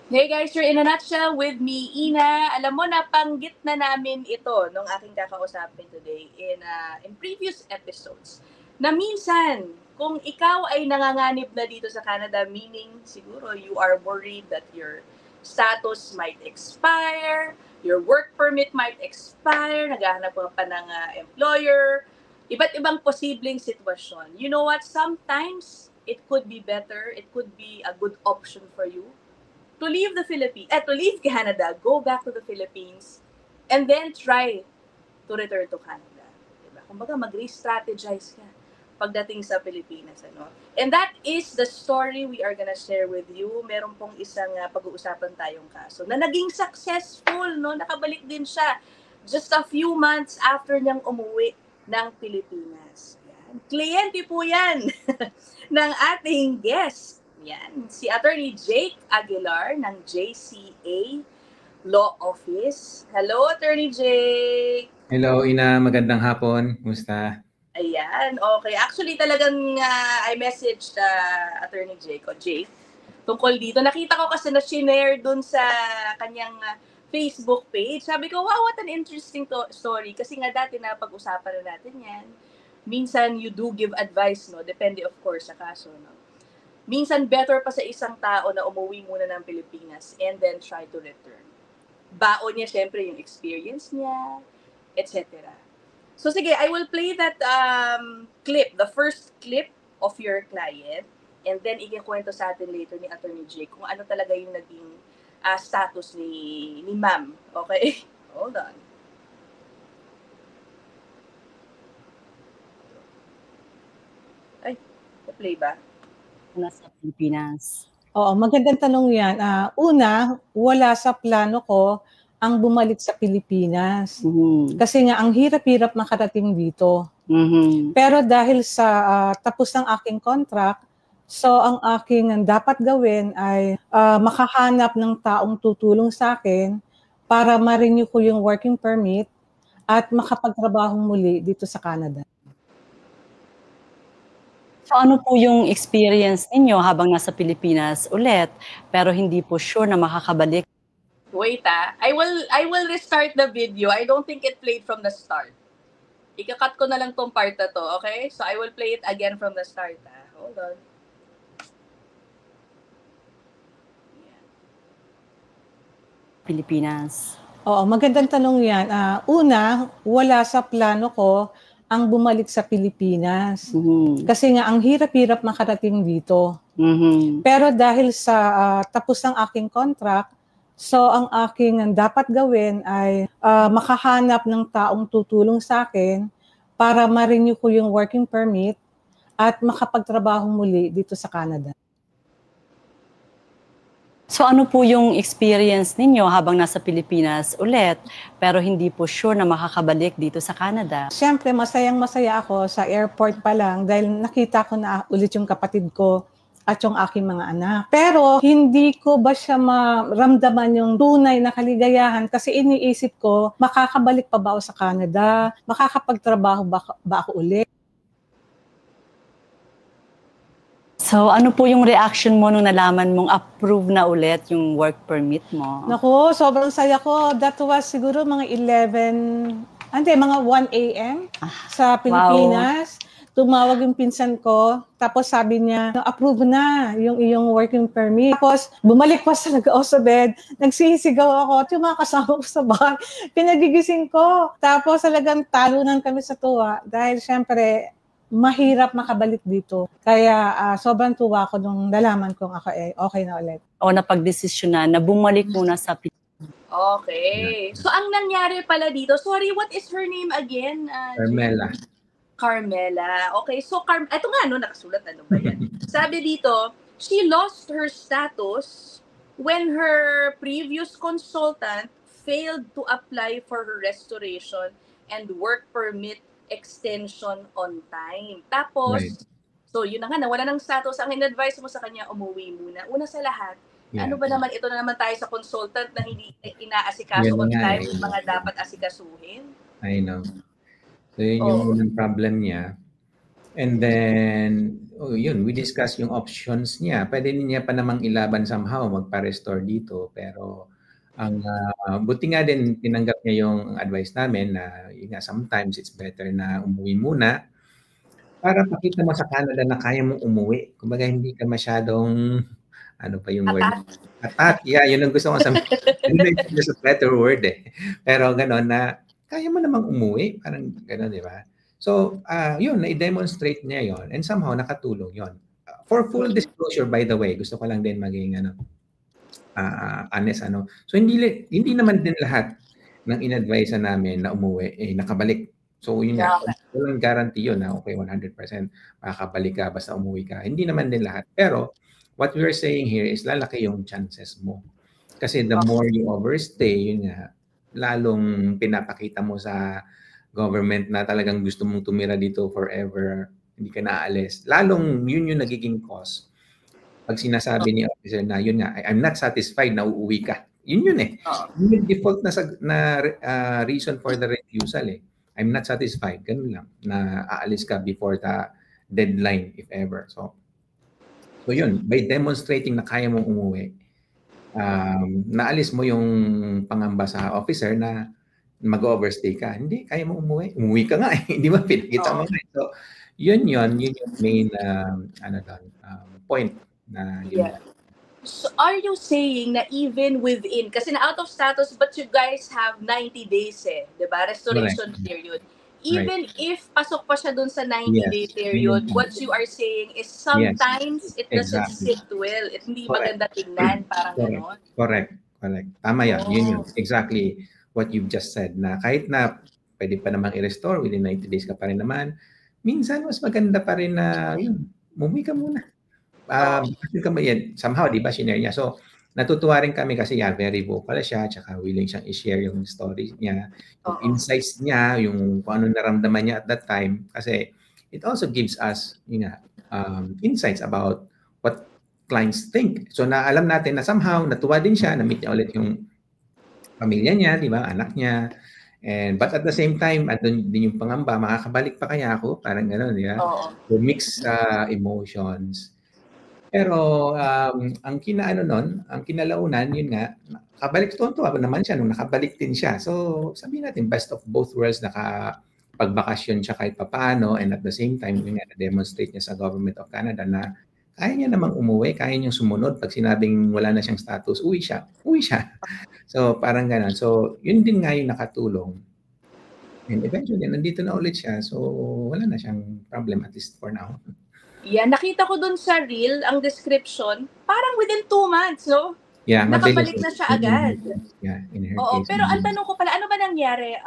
Hey guys, you're in a nutshell with me, Ina. Alam mo, napanggit na namin ito nung aking kakausapin today in previous episodes. Na minsan, kung ikaw ay nanganganib na dito sa Canada, meaning siguro you are worried that your status might expire, your work permit might expire, naghahanap ka pa ng employer, iba't ibang posibleng sitwasyon. You know what? Sometimes it could be better, it could be a good option for you to leave the Philippines, to leave Canada, go back to the Philippines, and then try to return to Canada. Diba? Kumbaga, mag-re-strategize ka pagdating sa Pilipinas. Ano? And that is the story we are gonna share with you. Meron pong isang pag-uusapan tayong kaso na naging successful, no? Nakabalik din siya just a few months after niyang umuwi ng Pilipinas. Yan. Kliyente po yan ng ating guest. Yan, si Attorney Jake Aguilar ng JCA Law Office. Hello, Attorney Jake! Hello, Ina. Magandang hapon. Kumusta? Ayan, okay. Actually, talagang I messaged Attorney Jake o Jake tungkol dito. Nakita ko kasi na shinare dun sa kanyang Facebook page. Sabi ko, wow, what an interesting story. Kasi nga dati na pag-usapan na natin yan. Minsan, you do give advice, no? Depende, of course, sa kaso, no? Minsan, better pa sa isang tao na umuwi muna ng Pilipinas and then try to return. Baon niya, syempre, yung experience niya, etc. So sige, I will play that clip, the first clip of your client, and then ikikwento sa atin later ni Attorney Jake kung ano talaga yung naging status ni ma'am. Okay? Hold on. Ay, play ba? Nasa Pilipinas. Oo, magandang tanong yan. Una, wala sa plano ko ang bumalik sa Pilipinas. Kasi nga, ang hirap-hirap makarating dito. Pero dahil sa tapos ng aking contract, so ang aking dapat gawin ay makahanap ng taong tutulong sa akin para ma-renew ko yung working permit at makapagtrabaho muli dito sa Canada. So ano po yung experience ninyo habang nasa Pilipinas ulit, pero hindi po sure na makakabalik? Wait I will restart the video. I don't think it played from the start. Ika-cut ko na lang tong part na to, okay? So I will play it again from the start. Hold on. Pilipinas. Oo, magandang tanong yan. Una, wala sa plano ko ang bumalik sa Pilipinas. Kasi nga, ang hirap-hirap makarating dito. Pero dahil sa tapos ng aking contract, so ang aking dapat gawin ay makahanap ng taong tutulong sa akin para ma-renew ko yung working permit at makapagtrabaho muli dito sa Canada. So ano po yung experience ninyo habang nasa Pilipinas ulit, pero hindi po sure na makakabalik dito sa Canada? Siyempre, masayang-masaya ako sa airport pa lang dahil nakita ko na ulit yung kapatid ko at yung aking mga anak. Pero hindi ko ba siya maramdaman yung tunay na kaligayahan kasi iniisip ko, makakabalik pa ba ako sa Canada? Makakapagtrabaho ba ako ulit? So ano po yung reaction mo nung nalaman mong approve na ulit yung work permit mo? Naku, sobrang saya ko. That was siguro mga 1 a.m. sa Pilipinas. Wow. Tumawag yung pinsan ko, tapos sabi niya, approve na yung iyong working permit. Tapos bumalik pa sa nag-osabed, nagsisigaw ako, at yung mga kasama ko sa bahay, pinagigising ko. Tapos talagang talunan kami sa tuwa dahil syempre, mahirap makabalik dito. Kaya sobrang tuwa ko nung nalaman kong ako okay na ulit. O napag-desisyon na bumalik muna sa Pilipinas. Okay. So ang nangyari pala dito, sorry, what is her name again? Carmela. Carmela. Okay, so ito nga, no, nakasulat, ano ba yan? Sabi dito, she lost her status when her previous consultant failed to apply for her restoration and work permit extension on time. Tapos, so yun na nga, nawala ng status. Ang in-advise mo sa kanya, umuwi muna. Una sa lahat, ano ba naman, ito na naman tayo sa consultant na hindi inaasikaso on time yung mga dapat asikasuhin? I know. So yun yung unang problem niya. And then, yun, we discuss yung options niya. Pwede niya pa namang ilaban somehow, magpa-restore dito. Pero, ang buti nga din, tinanggap niya yung advice namin na yun nga, sometimes it's better na umuwi muna para pakita mo sa Canada na kaya mong umuwi. Kumbaga, hindi ka masyadong, ano pa yung word? Atat. Yeah, yun ang gusto ko sabihin. There's a better word eh. Pero gano'n na, kaya mo namang umuwi. Parang gano'n, di ba? So, yun, na-demonstrate niya yon and somehow nakatulong yon. For full disclosure, by the way, gusto ko lang din maging honest. So, hindi naman din lahat ng in-advise namin na umuwi, nakabalik. So, yun nga, walang guarantee yun na okay, 100% makakabalik ka basta umuwi ka. Hindi naman din lahat. Pero, what we're saying here is lalaki yung chances mo. Kasi the more you overstay, yun nga, lalong pinapakita mo sa government na talagang gusto mong tumira dito forever, hindi ka naaalis. Lalong yun yung nagiging cause. Pag sinasabi ni officer na yun nga, I'm not satisfied na uuwi ka. Yun eh. Yun yung default na reason for the refusal eh. I'm not satisfied. Ganun lang. Na aalis ka before the deadline if ever. So yun, by demonstrating na kaya mong umuwi, naalis mo yung pangamba sa officer na mag-overstay ka. Hindi, kaya mo umuwi. Umuwi ka nga eh. Hindi ba? Pinakita mo nga. So, yun yung main point na yun. Yeah. So, are you saying na even within, kasi na out of status, but you guys have 90 days eh, di ba? Restoration period. Even if pasok pa siya dun sa 90-day period, what you are saying is sometimes it doesn't sit well. It hindi maganda tingnan, parang gano'n. Correct. Tama yan. Yun yun. Exactly what you've just said, na kahit na pwede pa namang i-restore, within 90 days ka pa rin naman, minsan mas maganda pa rin na, yun, umuwi ka muna. Somehow, di ba, shinare niya. So, natutuwa rin kami kasi very vocal siya, tsaka willing siyang i-share yung stories niya, yung insights niya, yung kung ano naramdaman niya at that time. Kasi it also gives us, insights about what clients think. So, alam natin na somehow, natuwa din siya, na-meet niya ulit yung pamilya niya, di ba, anak niya. But at the same time, andun din yung pangamba, makakabalik pa kaya ako? Parang gano'n, di ba? So, mixed emotions. Pero ang kinalaunan, yun nga, nakabalik tuwa naman siya nung nakabalik din siya. So, sabihin natin, best of both worlds, nakapagbakasyon siya kahit papaano, and at the same time, yun nga, na-demonstrate niya sa Government of Canada na kaya niya namang umuwi, kaya niyang sumunod. Pag sinabing wala na siyang status, uwi siya. So, parang gano'n. So, yun din nga yung nakatulong. And eventually, nandito na ulit siya. So, wala na siyang problem, at least for now. Yeah, nakita ko dun sa reel, ang description, parang within 2 months, no? Yeah, nakabalik na siya agad. Yeah, in her case. Pero ang tanong ko pala, ano ba nangyari?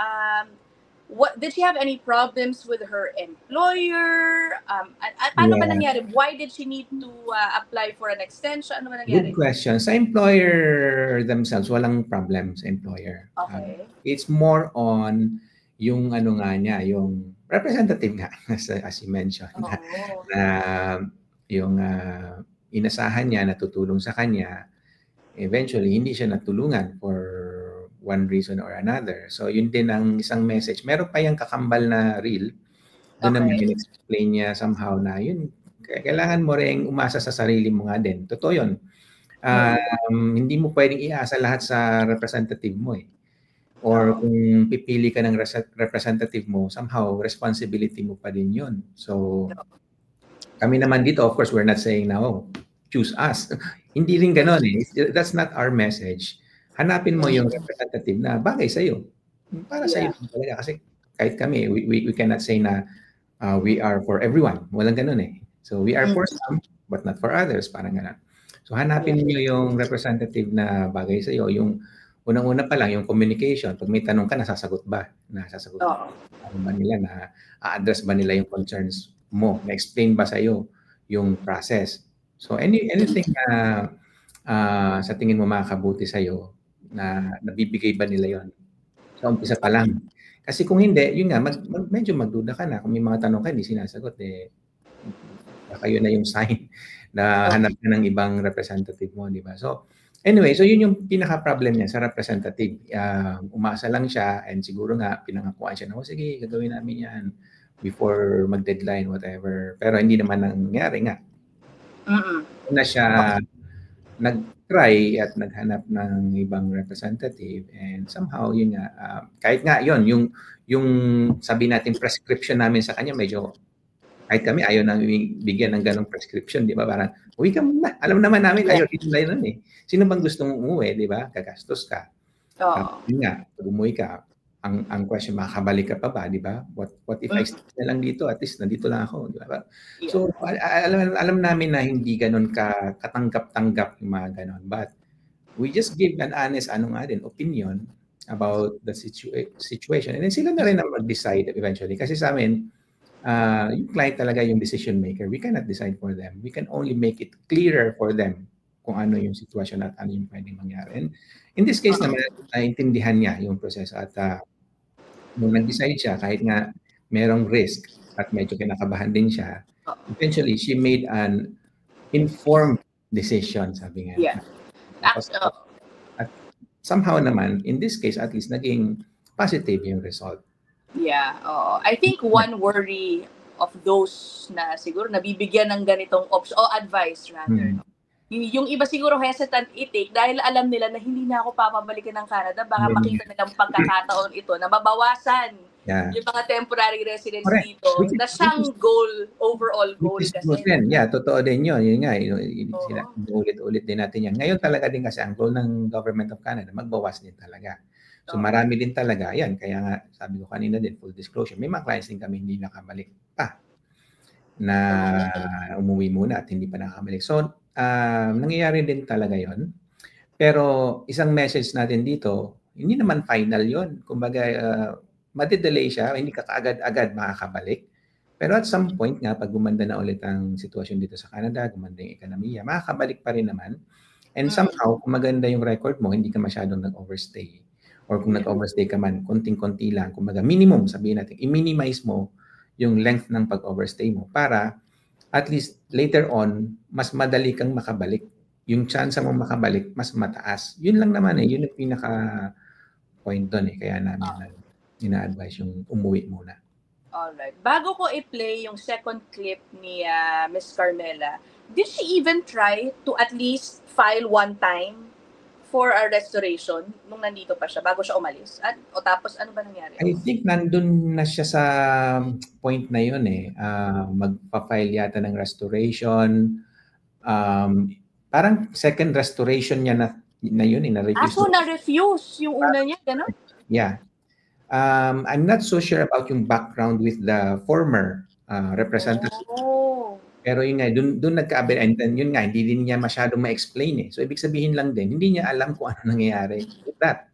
Did she have any problems with her employer? Paano ba nangyari? Why did she need to apply for an extension? Ano ba nangyari? Good question. Sa employer themselves, walang problem sa employer. Okay. It's more on yung yung representative nga, as you mentioned, na yung inasahan niya, natutulong sa kanya, eventually hindi siya natulungan for one reason or another. So, yun din ang isang message. Meron pa yung kakambal na reel. Doon naman in-explain niya somehow na yun, kailangan mo rin umasa sa sarili mo nga din. Totoo yun. Hindi mo pwedeng iasa lahat sa representative mo eh. Or kung pipili ka ng representative mo, somehow, responsibility mo pa din yun. So, kami naman dito, of course, we're not saying na, choose us. Hindi rin ganon eh. That's not our message. Hanapin mo yung representative na bagay sa'yo. Para sa'yo talaga. Kasi kahit kami, we cannot say na we are for everyone. Walang ganon eh. So we are for some, but not for others. Parang ganon. So hanapin niyo yung representative na bagay sa'yo. Yung unang-una pa lang, yung communication. Pag may tanong ka, nasasagot ba? Ano ba nila? Na-address ba nila yung concerns mo? Na-explain ba sa'yo yung process? So anything na sa tingin mo makakabuti sa'yo, na nabibigay ba nila yon sa umpisa pa lang? Kasi kung hindi, yun nga, medyo magduda ka na. Kung may mga tanong ka, hindi sinasagot, kayo na yung sign na hanap ka ng ibang representative mo, di ba? So, anyway, so yun yung pinaka-problem niya sa representative. Umasa lang siya and siguro nga, pinangakuan siya na, sige, gagawin namin yan. before mag-deadline, whatever. Pero hindi naman nangyari nga. Na siya nag-try at naghanap ng ibang representative, and somehow yun nga, kahit nga yun, yung sabi natin prescription namin sa kanya, medyo kahit kami ayaw nang bigyan ng ganong prescription, di ba? Parang, uwi ka muna. Alam naman namin, ayaw din nun eh. Sino bang gustong umuwi, di ba? Gagastos ka. Yun nga, pag umuwi ka, ang question, makakabalik ka pa ba, di ba? What if I stay na lang dito? At least nandito lang ako, di ba? So, alam namin na hindi ganon katanggap-tanggap yung mga ganon. But we just give an honest, opinion about the situation. And then sila na rin ang mag-decide eventually. Kasi sa amin, yung client talaga yung decision maker. We cannot decide for them. We can only make it clearer for them kung ano yung sitwasyon at ano yung pwedeng mangyari. And in this case naman, naintindihan niya yung proseso at nung nag-decide siya, kahit nga merong risk at medyo kinakabahan din siya, eventually, she made an informed decision, sabi nga. Yeah. At somehow naman, in this case, at least, naging positive yung result. Yeah, I think one worry of those na siguro nabibigyan ng ganitong option o advice rather. Yung iba siguro hesitant i-take dahil alam nila na hindi na ako papabalikan ng Canada, baka makita nilang pagkakataon ito na mabawasan yung mga temporary residents dito na siyang overall goal kasi. Yeah, totoo din yun. Yun nga, ulit-ulit din natin yan. Ngayon talaga din kasi ang goal ng Government of Canada, magbawas din talaga. So marami din talaga, yan. Kaya nga, sabi ko kanina din, full disclosure, may mga clients din kami hindi nakabalik pa na umuwi muna at hindi pa nakabalik. So, nangyayari din talaga yon. Pero isang message natin dito, hindi naman final yon. Kumbaga, madidelay siya, hindi ka agad makakabalik. Pero at some point nga, pag gumanda na ulit ang sitwasyon dito sa Canada, gumanda yung ekonomiya, makakabalik pa rin naman. And somehow, kung maganda yung record mo, hindi ka masyadong nag-overstay. Or kung nag-overstay ka man, konting-konti lang. Kumbaga, minimum, sabihin natin, i-minimize mo yung length ng pag-overstay mo para at least later on, mas madali kang makabalik. Yung chance mo makabalik, mas mataas. Yun lang naman eh. Yun yung pinaka-point doon eh. Kaya namin ina-advise yung umuwi muna. Alright. Bago ko i-play yung second clip ni Miss Carmela, did she even try to at least file one time for a restoration nung nandito pa siya, bago siya umalis? O tapos, ano ba nangyari? I think nandun na siya sa point na yun eh. Magpa-file yata ng restoration. Parang second restoration niya na yun eh, na-refuse. So na-refuse yung una niya, gano'n? Yeah. I'm not so sure about yung background with the former representative. Pero yun nga, dun nagka-abel, and then yun nga, hindi din niya masyadong ma-explain eh. So, ibig sabihin lang din, hindi niya alam kung ano nangyayari with that.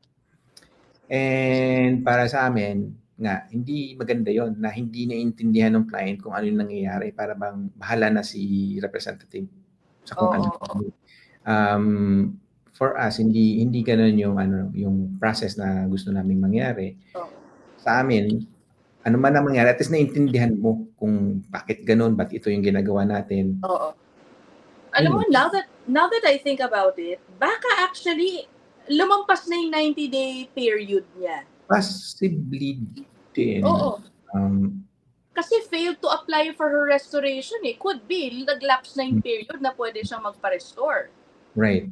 And para sa amin, nga, hindi maganda yon na hindi naiintindihan ng client kung ano yung nangyayari para bang bahala na si representative sa kung ano. For us, hindi ganun yung process na gusto naming mangyari. Sa amin, ano man ang mangyari, at least naiintindihan mo kung bakit ganun, ba't ito yung ginagawa natin. Alam mo, now that I think about it, baka actually lumampas na yung 90-day period niya. Possibly din. Kasi failed to apply for her restoration eh. Could be, nag-lapse na yung period na pwede siyang magpa-restore. Right.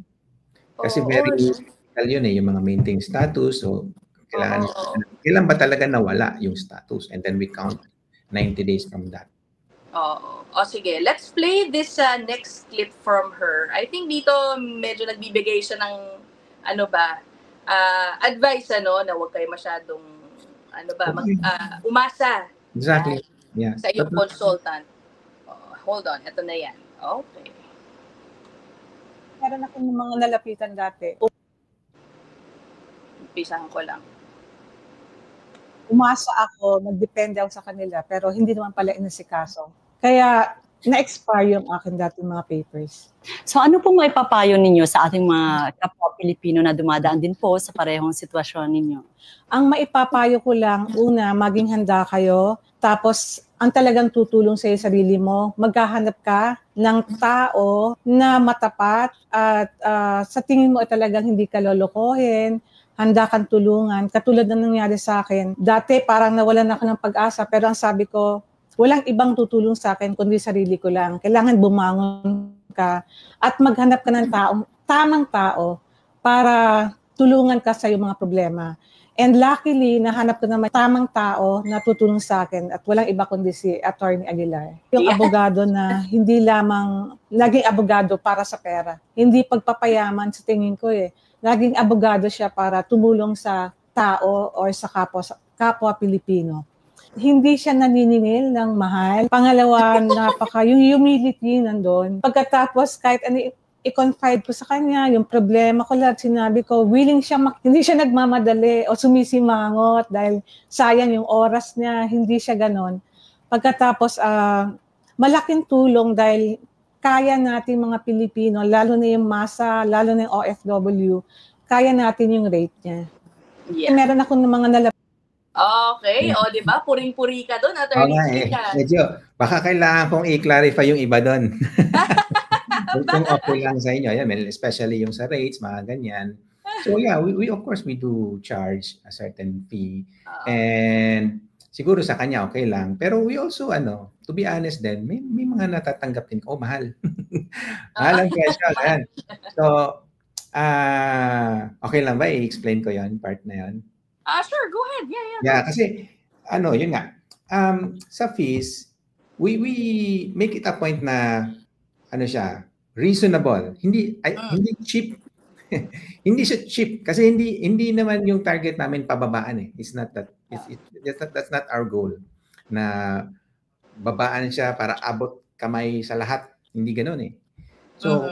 Kasi very critical yun eh, yung mga maintain status. So, kailan ba talaga nawala yung status? And then we count 90 days from that. Sige. Let's play this next clip from her. I think dito medyo nagbibigay siya ng advice na huwag kayo masyadong umasa. Exactly. Yeah. Sa iyong consultant. Hold on, ito na yan. Okay. Meron akong mga nalapitan dati. Umpisahan ko lang. Umasa ako, nagdepende ako sa kanila, pero hindi naman pala inasikaso. Kaya na-expire yung akin dating mga papers. So ano pong maipapayo ninyo sa ating mga kapwa Pilipino na dumadaan din po sa parehong sitwasyon ninyo? Ang maipapayo ko lang, una, maging handa kayo. Tapos, ang talagang tutulong sa sarili mo, maghahanap ka ng tao na matapat at sa tingin mo ay talagang hindi ka lolokohin handa kang tulungan. Katulad na nangyari sa akin. Dati parang nawalan ako ng pag-asa, pero ang sabi ko, walang ibang tutulong sa akin kundi sarili ko lang. Kailangan bumangon ka at maghanap ka ng tamang tao para tulungan ka sa iyong mga problema. And luckily, nahanap ko naman tamang tao na tutulong sa akin at walang iba kundi si Attorney Aguilar. Yung abogado na hindi lamang naging abogado para sa pera. Hindi pagpapayaman sa tingin ko Naging abogado siya para tumulong sa tao or sa kapwa Pilipino. Hindi siya naniningil ng mahal. Pangalawa, yung humility nandun. Pagkatapos, kahit ano i-confide ko sa kanya, yung problema ko lahat, sinabi ko, willing siya, hindi siya nagmamadali o sumisimangot dahil sayang yung oras niya, hindi siya ganon. Pagkatapos, malaking tulong dahil kaya natin mga Pilipino, lalo na yung masa, lalo na yung OFW, kaya natin yung rate niya. Yeah. Meron ako ng mga nalapit. Okay, di ba? Puring-puri ka doon, Attorney Chika. Medyo, baka kailangan kong i-clarify yung iba doon. Kung okay lang sa inyo, especially yung sa rates, mga ganyan. So yeah, we of course, we do charge a certain fee. And siguro sa kanya, okay lang. Pero we also, to be honest din, may mga natatanggap din, mahal. Mahal ang presyo. So, okay lang ba? I-explain ko yon part na yon. Sure, go ahead. Yeah, kasi, yun nga. Sa fees, we make it a point na, siya, reasonable. Hindi cheap. Hindi siya cheap. Kasi hindi naman yung target namin pababaan It's not that. That's not our goal. Na babaan siya para abot kamay sa lahat. Hindi ganoon So,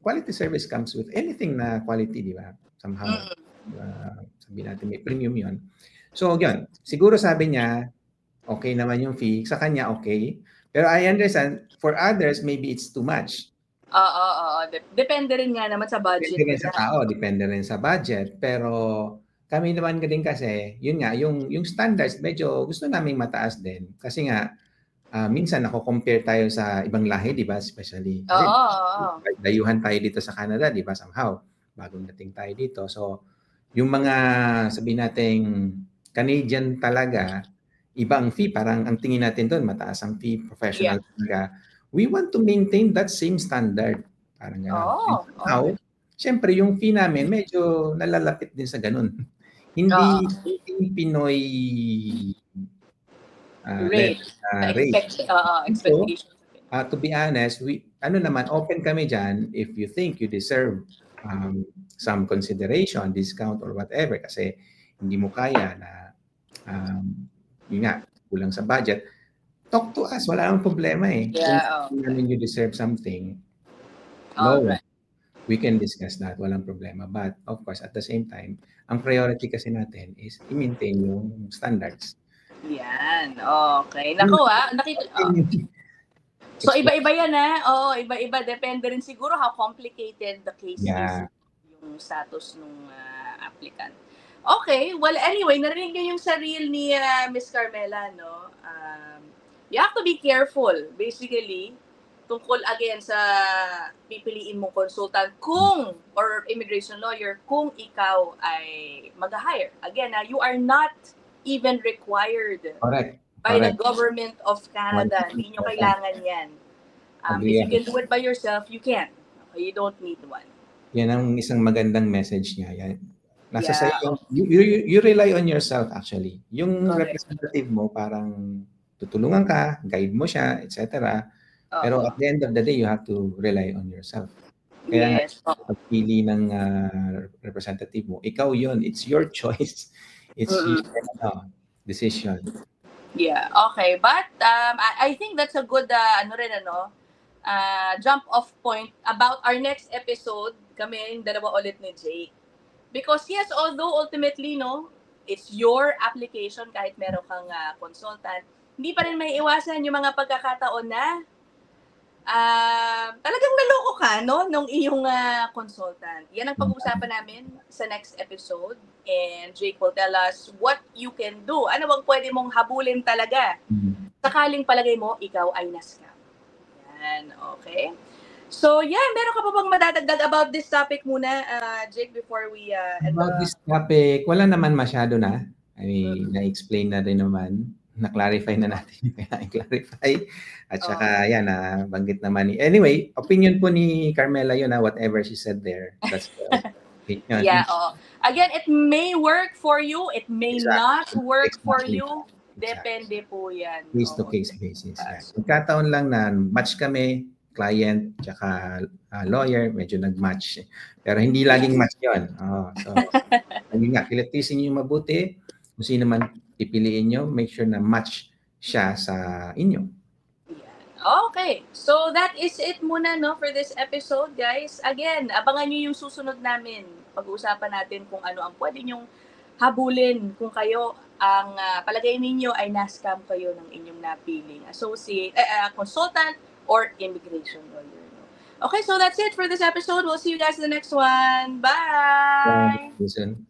quality service comes with anything na quality, di ba? Somehow, sabihin natin may premium yun. So, yun. Siguro sabi niya, okay naman yung fee. Sa kanya, okay. Pero I understand, for others, maybe it's too much. Depende rin nga naman sa budget. Depende rin sa tao, depende rin sa budget. Pero kami naman din kasi, yun nga, yung standards, medyo gusto naming mataas din. Kasi nga, minsan nako-compare tayo sa ibang lahi, di ba? Especially, dayuhan tayo dito sa Canada, di ba? Somehow, bagong dating tayo dito. So, yung mga, sabihin nating Canadian talaga, ibang fee, parang ang tingin natin doon, mataas ang fee, professional talaga. We want to maintain that same standard. Parang gano'n. Siyempre, yung fee namin, medyo nalalapit din sa ganun. Hindi Pinoy rate. Expectation. So, to be honest, open kami dyan if you think you deserve some consideration, discount or whatever, kasi hindi mo kaya na yun nga, kulang sa budget, talk to us. Wala nang problema Kung you deserve something, we can discuss that. Walang problema. But, of course, at the same time, ang priority kasi natin is i-maintain yung standards. Yan. Okay. Naku So, iba-iba yan Oo, iba-iba. Depende rin siguro how complicated the case is. Yung status ng applicant. Okay, well anyway, narinig niyo yung sarili ni Miss Carmela, no? You have to be careful, basically, tungkol again sa pipiliin mong consultant or immigration lawyer, kung ikaw ay mag-hire. Again, you are not even required by the government of Canada. Hindi nyo kailangan yan. If you can do it by yourself, you can. Okay, you don't need one. Yan ang isang magandang message niya. Yan. Nasa sa'yo, you rely on yourself actually. Yung representative mo parang tutulungan ka, guide mo siya, etc. Pero at the end of the day, you have to rely on yourself. Kaya pagpili ng representative mo, ikaw yun. It's your choice. It's your decision. Yeah, okay. But I think that's a good jump-off point about our next episode. Kami dalawa ulit ni Jake. Because yes, although ultimately, it's your application kahit meron kang consultant, hindi pa rin may iwasan yung mga pagkakataon na talagang naloko ka, nung iyong consultant. Yan ang pag-uusapan namin sa next episode. And Jake will tell us what you can do. Ano bang pwede mong habulin talaga? Sakaling palagay mo, ikaw ay na-scam. Yan, okay? So yeah, meron ka pa bang madadagdag about this topic muna, Jake, before we end About this topic, wala naman masyado na. I mean, na-explain na rin naman. Na-clarify na natin yung kailangan i-clarify. At saka, yan, banggit naman ni... Anyway, opinion po ni Carmela yun, whatever she said there. That's the opinion. Yeah, again, it may work for you, it may not work for you. Depende po yan. Case-to-case basis. Magkataon lang na match kami, client, tsaka lawyer, medyo nag-match. Pero hindi laging match yun. So, nga, kilatisin nyo mabuti. Kung sino man pipiliin nyo, make sure na match siya sa inyo. Okay. So, that is it muna, no, for this episode, guys. Again, abangan nyo yung susunod namin. Pag-uusapan natin kung ano ang pwede nyong habulin kung kayo ang palagay ninyo ay na-scam kayo ng inyong napiling associate, consultant, or immigration lawyer. Okay, so that's it for this episode. We'll see you guys in the next one. Bye! Listen.